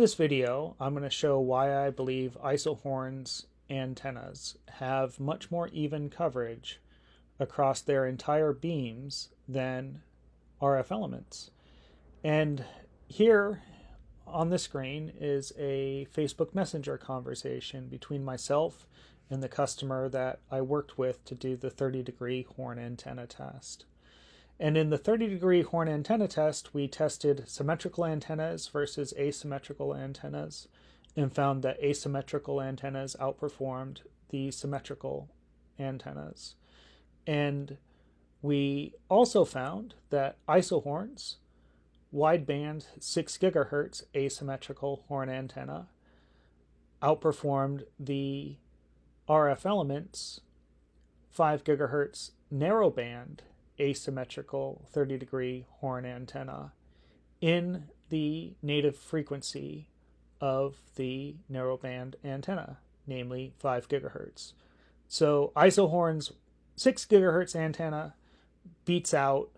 this video, I'm going to show why I believe Isohorn's antennas have much more even coverage across their entire beams than RF Elements. And here on the screen is a Facebook Messenger conversation between myself and the customer that I worked with to do the 30-degree horn antenna test. And in the 30-degree horn antenna test, we tested symmetrical antennas versus asymmetrical antennas and found that asymmetrical antennas outperformed the symmetrical antennas. And we also found that Isohorn's wideband 6 gigahertz asymmetrical horn antenna outperformed the RF Elements 5 gigahertz narrowband asymmetrical 30-degree horn antenna in the native frequency of the narrowband antenna, namely 5 gigahertz. So Isohorn's 6 gigahertz antenna beats out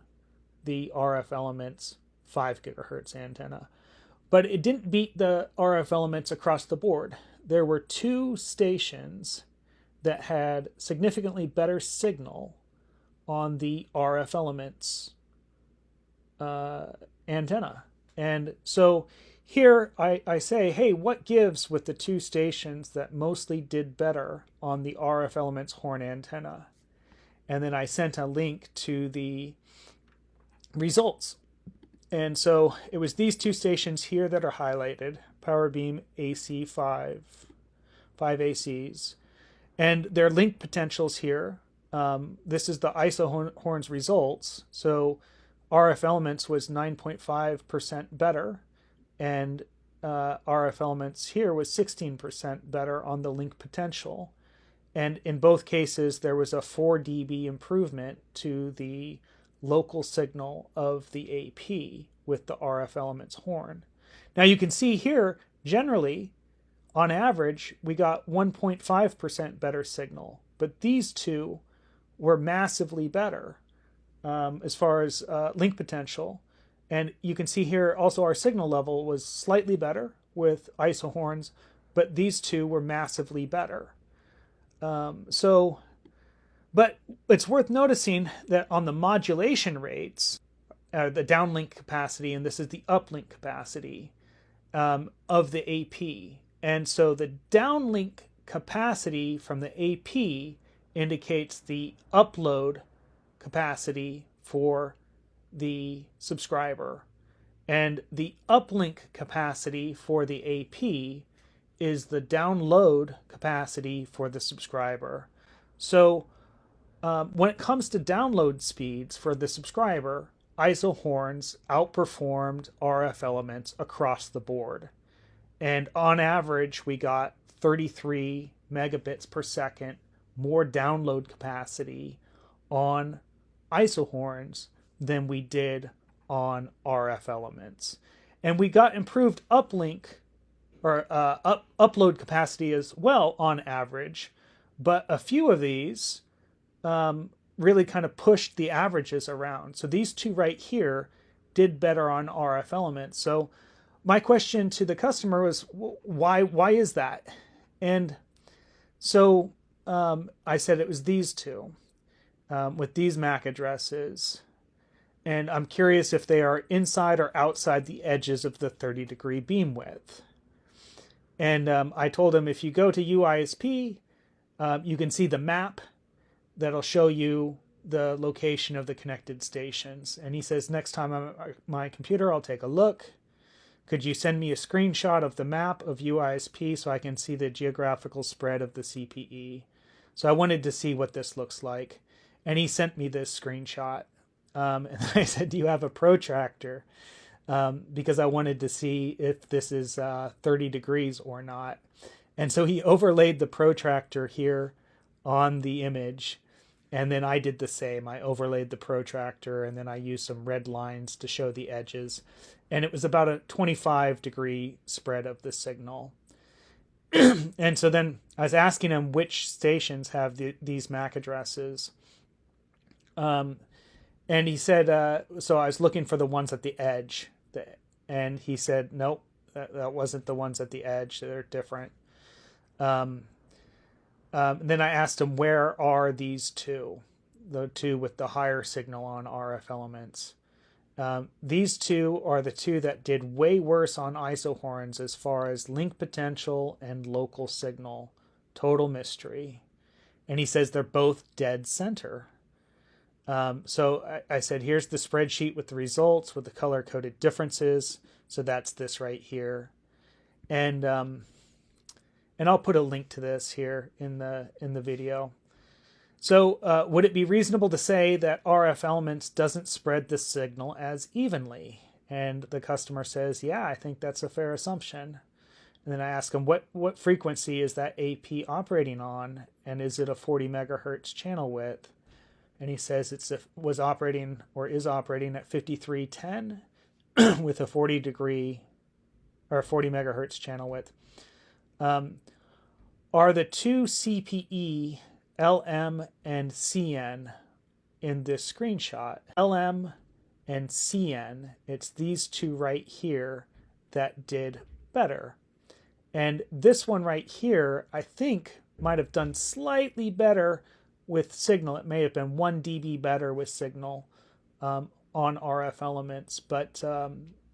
the RF Elements 5 gigahertz antenna. But it didn't beat the RF Elements across the board. There were two stations that had significantly better signal on the RF Elements antenna. And so here I say, hey, what gives with the two stations that mostly did better on the RF Elements horn antenna? And then I sent a link to the results. And so it was these two stations here that are highlighted, PowerBeam AC5, 5 ACs, and their link potentials here. This is the Isohorn's results. So RF Elements was 9.5% better, and RF Elements here was 16% better on the link potential. And in both cases, there was a 4 dB improvement to the local signal of the AP with the RF Elements horn. Now you can see here, generally, on average, we got 1.5% better signal, but these two were massively better as far as link potential. And you can see here also our signal level was slightly better with Isohorns, but these two were massively better. But it's worth noticing that on the modulation rates, the downlink capacity, and this is the uplink capacity of the AP. And so the downlink capacity from the AP indicates the upload capacity for the subscriber. And the uplink capacity for the AP is the download capacity for the subscriber. So when it comes to download speeds for the subscriber, Isohorns outperformed RF Elements across the board. And on average, we got 33 megabits per second more download capacity on Isohorns than we did on RF Elements. And we got improved uplink or upload capacity as well on average, but a few of these really kind of pushed the averages around. So these two right here did better on RF Elements. So my question to the customer was, why is that? And so I said it was these two with these MAC addresses. And I'm curious if they are inside or outside the edges of the 30-degree beam width. And I told him if you go to UISP, you can see the map that'll show you the location of the connected stations. And he says, next time I'm at my computer, I'll take a look. Could you send me a screenshot of the map of UISP so I can see the geographical spread of the CPE? So I wanted to see what this looks like. And he sent me this screenshot. And I said, do you have a protractor? Because I wanted to see if this is 30 degrees or not. And so he overlaid the protractor here on the image. And then I did the same. I overlaid the protractor and then I used some red lines to show the edges. And it was about a 25-degree spread of the signal. And so then I was asking him which stations have these MAC addresses. And he said, so I was looking for the ones at the edge. And he said, nope, That wasn't the ones at the edge. They're different. Then I asked him, where are these two? The two with the higher signal on RF elements. These two are the two that did way worse on isohorns as far as link potential and local signal. Total mystery. And he says they're both dead center. So I said, here's the spreadsheet with the results with the color-coded differences. So that's this right here. And I'll put a link to this here in the video. So would it be reasonable to say that RF elements doesn't spread the signal as evenly? And the customer says, yeah, I think that's a fair assumption. And then I ask him, what frequency is that AP operating on? And is it a 40 megahertz channel width? And he says was operating or is operating at 5310 with a 40 megahertz channel width. Are the two CPE LM and CN in this screenshot? LM and CN, it's these two right here that did better. And this one right here, I think, might have done slightly better with signal. It may have been 1 dB better with signal on RF elements, but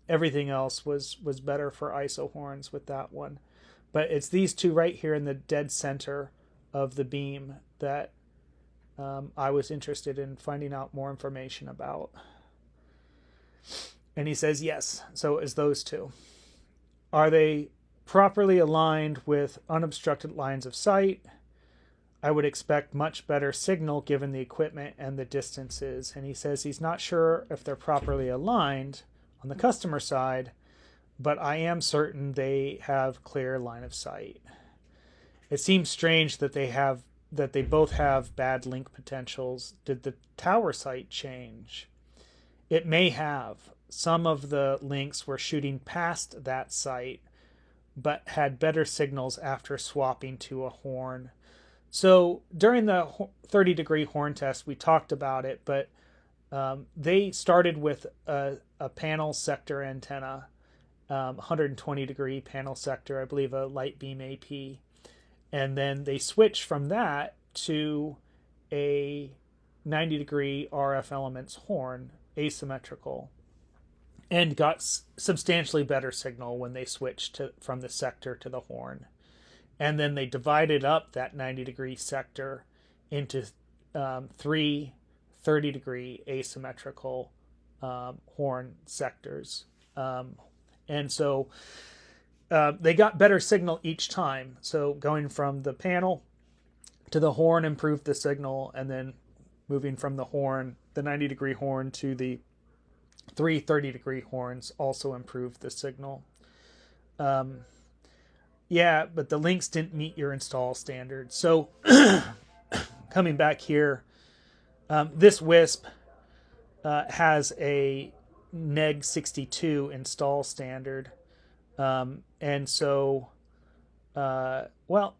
everything else was better for isohorns with that one. But it's these two right here in the dead center of the beam that I was interested in finding out more information about. And he says yes, so is those two. Are they properly aligned with unobstructed lines of sight? I would expect much better signal given the equipment and the distances. And he says he's not sure if they're properly aligned on the customer side, but I am certain they have clear line of sight. It seems strange that they both have bad link potentials. Did the tower site change? It may have. Some of the links were shooting past that site, but had better signals after swapping to a horn. So during the 30-degree horn test, we talked about it, but they started with a panel sector antenna, 120-degree panel sector, I believe a light beam AP. And then they switched from that to a 90-degree RF elements horn, asymmetrical, and got substantially better signal when they switched from the sector to the horn. And then they divided up that 90-degree sector into 3 30-degree asymmetrical horn sectors. And so they got better signal each time. So going from the panel to the horn improved the signal, and then moving from the horn, the 90-degree horn, to the 3 30-degree horns also improved the signal. Yeah, but the links didn't meet your install standard. So coming back here, this WISP has a neg 62 install standard. And so, well,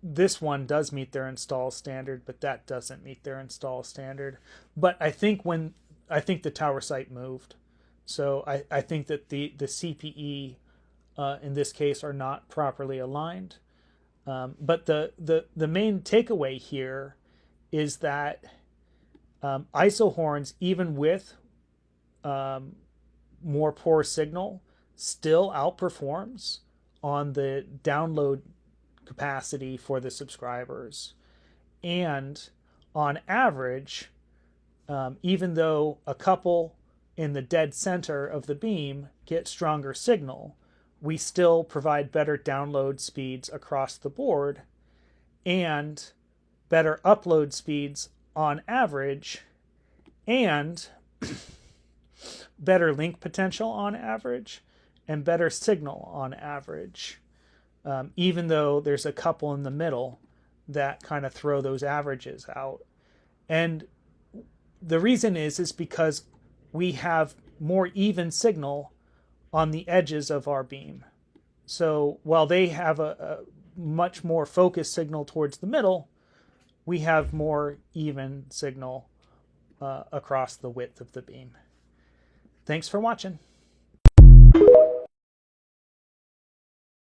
this one does meet their install standard, but that doesn't meet their install standard. But I think the tower site moved. So I think that the CPE in this case are not properly aligned. But the main takeaway here is that isohorns, even with more poor signal, still outperforms on the download capacity for the subscribers. And on average, even though a couple in the dead center of the beam get stronger signal, we still provide better download speeds across the board and better upload speeds on average, and better link potential on average, and better signal on average, even though there's a couple in the middle that kind of throw those averages out. And the reason is because we have more even signal on the edges of our beam. So while they have a much more focused signal towards the middle, we have more even signal across the width of the beam. Thanks for watching.